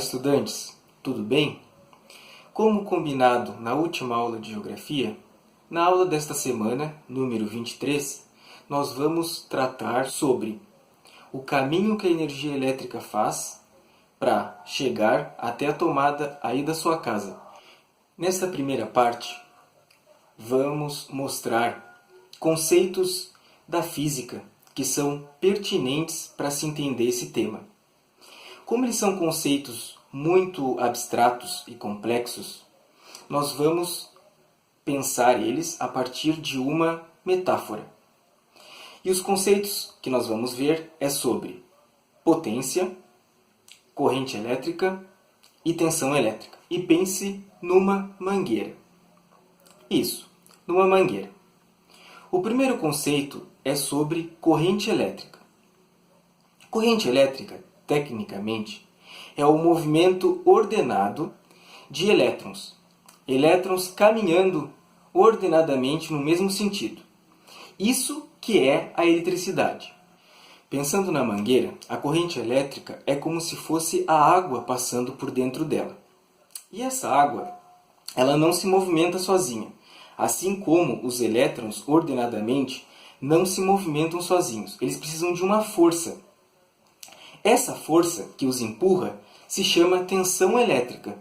estudantes, tudo bem? Como combinado na última aula de Geografia, na aula desta semana, número 23, nós vamos tratar sobre o caminho que a energia elétrica faz para chegar até a tomada aí da sua casa. Nesta primeira parte, vamos mostrar conceitos da física que são pertinentes para se entender esse tema. Como eles são conceitos muito abstratos e complexos, nós vamos pensar eles a partir de uma metáfora. E os conceitos que nós vamos ver é sobre potência, corrente elétrica e tensão elétrica. E pense numa mangueira. Isso, numa mangueira. O primeiro conceito é sobre corrente elétrica. Corrente elétrica, tecnicamente, é o movimento ordenado de elétrons. Elétrons caminhando ordenadamente no mesmo sentido. Isso que é a eletricidade. Pensando na mangueira, a corrente elétrica é como se fosse a água passando por dentro dela. E essa água, ela não se movimenta sozinha, assim como os elétrons ordenadamente não se movimentam sozinhos. Eles precisam de uma força. Essa força que os empurra se chama tensão elétrica,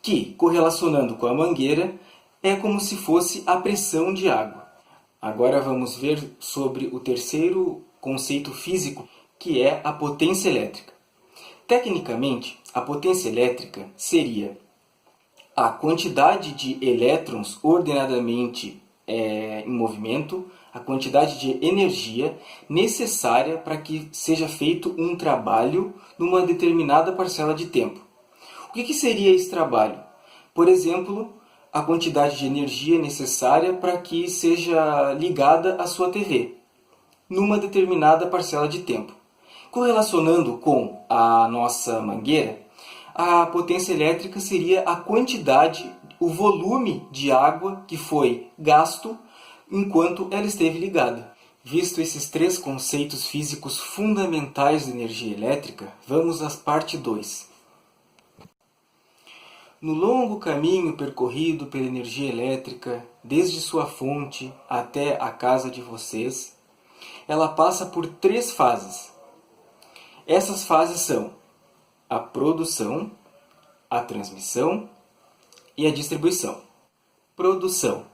que, correlacionando com a mangueira, é como se fosse a pressão de água. Agora vamos ver sobre o terceiro conceito físico, que é a potência elétrica. Tecnicamente, a potência elétrica seria a quantidade de elétrons ordenadamente em movimento, a quantidade de energia necessária para que seja feito um trabalho numa determinada parcela de tempo. O que seria esse trabalho? Por exemplo, a quantidade de energia necessária para que seja ligada a sua TV, numa determinada parcela de tempo. Correlacionando com a nossa mangueira, a potência elétrica seria a quantidade, o volume de água que foi gasto enquanto ela esteve ligada. Visto esses três conceitos físicos fundamentais da energia elétrica, vamos à parte 2. No longo caminho percorrido pela energia elétrica, desde sua fonte até a casa de vocês, ela passa por 3 fases. Essas fases são a produção, a transmissão e a distribuição. Produção.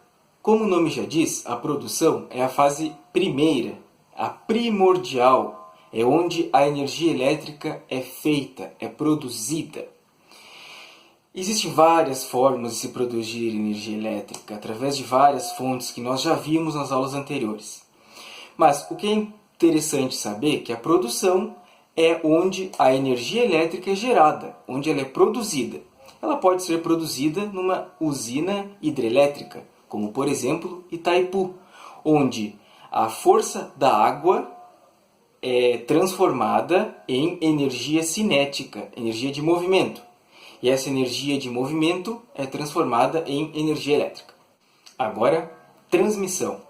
Como o nome já diz, a produção é a fase primeira, a primordial, é onde a energia elétrica é feita, é produzida. Existem várias formas de se produzir energia elétrica, através de várias fontes que nós já vimos nas aulas anteriores. Mas o que é interessante saber é que a produção é onde a energia elétrica é gerada, onde ela é produzida. Ela pode ser produzida numa usina hidrelétrica, como por exemplo Itaipu, onde a força da água é transformada em energia cinética, energia de movimento. E essa energia de movimento é transformada em energia elétrica. Agora, transmissão.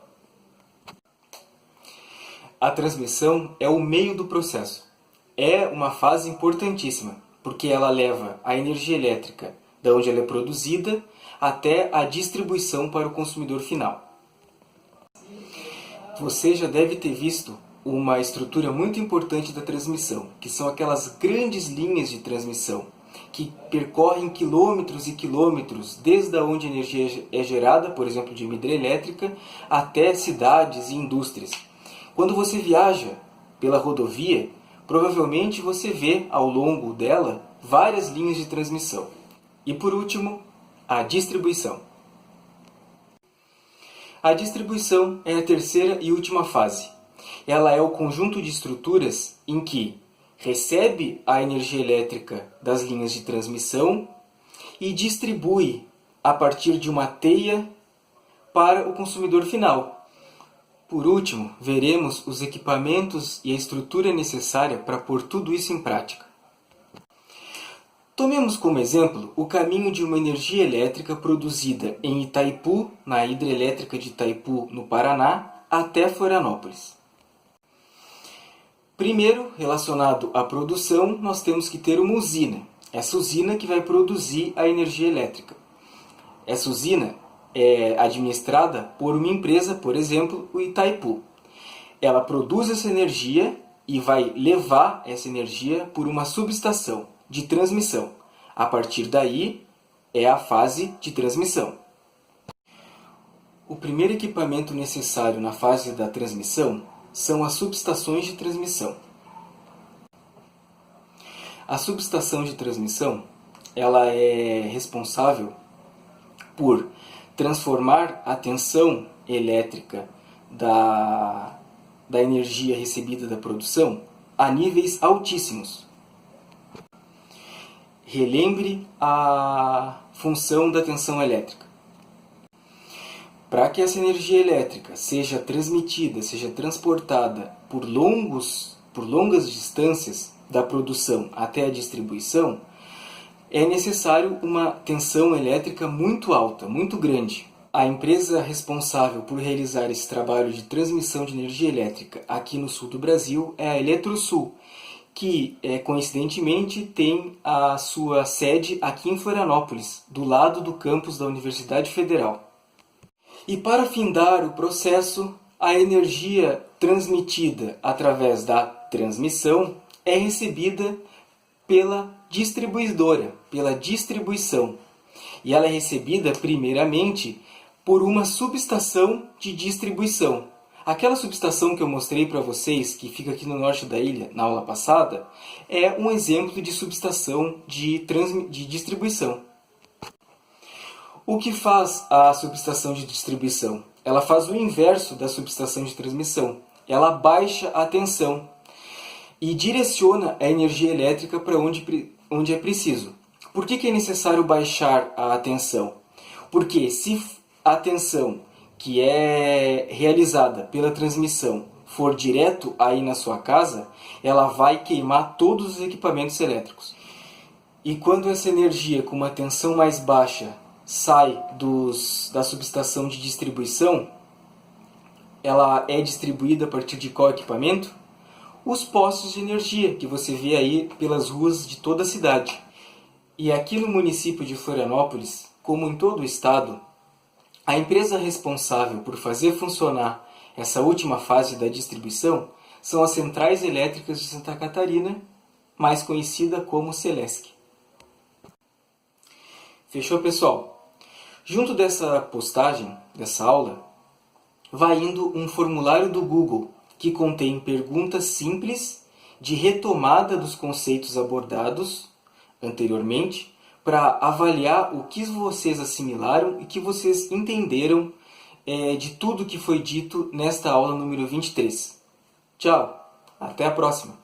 A transmissão é o meio do processo. É uma fase importantíssima, porque ela leva a energia elétrica da onde ela é produzida até a distribuição para o consumidor final. Você já deve ter visto uma estrutura muito importante da transmissão, que são aquelas grandes linhas de transmissão, que percorrem quilômetros e quilômetros, desde onde a energia é gerada, por exemplo, de uma hidrelétrica, até cidades e indústrias. Quando você viaja pela rodovia, provavelmente você vê ao longo dela várias linhas de transmissão. E por último, a distribuição. A distribuição é a terceira e última fase. Ela é o conjunto de estruturas em que recebe a energia elétrica das linhas de transmissão e distribui a partir de uma teia para o consumidor final. Por último, veremos os equipamentos e a estrutura necessária para pôr tudo isso em prática. Tomemos como exemplo o caminho de uma energia elétrica produzida em Itaipu, na hidrelétrica de Itaipu, no Paraná, até Florianópolis. Primeiro, relacionado à produção, nós temos que ter uma usina. Essa usina que vai produzir a energia elétrica. Essa usina é administrada por uma empresa, por exemplo, o Itaipu. Ela produz essa energia e vai levar essa energia por uma subestação de transmissão. A partir daí é a fase de transmissão. O primeiro equipamento necessário na fase da transmissão são as subestações de transmissão. A subestação de transmissão, ela é responsável por transformar a tensão elétrica da energia recebida da produção a níveis altíssimos. Relembre a função da tensão elétrica. Para que essa energia elétrica seja transmitida, seja transportada por longas distâncias da produção até a distribuição, é necessário uma tensão elétrica muito alta, muito grande. A empresa responsável por realizar esse trabalho de transmissão de energia elétrica aqui no sul do Brasil é a Eletrosul, que coincidentemente tem a sua sede aqui em Florianópolis, do lado do campus da Universidade Federal. E para findar o processo, a energia transmitida através da transmissão é recebida pela distribuidora, pela distribuição. E ela é recebida primeiramente por uma subestação de distribuição. Aquela subestação que eu mostrei para vocês, que fica aqui no norte da ilha, na aula passada, é um exemplo de subestação de distribuição. O que faz a subestação de distribuição? Ela faz o inverso da subestação de transmissão. Ela baixa a tensão e direciona a energia elétrica para onde é preciso. Por que é necessário baixar a tensão? Porque se a tensão que é realizada pela transmissão for direto aí na sua casa, ela vai queimar todos os equipamentos elétricos. E quando essa energia com uma tensão mais baixa sai da subestação de distribuição, ela é distribuída a partir de qual equipamento? Os postos de energia que você vê aí pelas ruas de toda a cidade. E aqui no município de Florianópolis, como em todo o estado, a empresa responsável por fazer funcionar essa última fase da distribuição são as Centrais Elétricas de Santa Catarina, mais conhecida como Celesc. Fechou, pessoal? Junto dessa postagem, dessa aula, vai indo um formulário do Google que contém perguntas simples de retomada dos conceitos abordados anteriormente para avaliar o que vocês assimilaram e que vocês entenderam de tudo que foi dito nesta aula número 23. Tchau, até a próxima!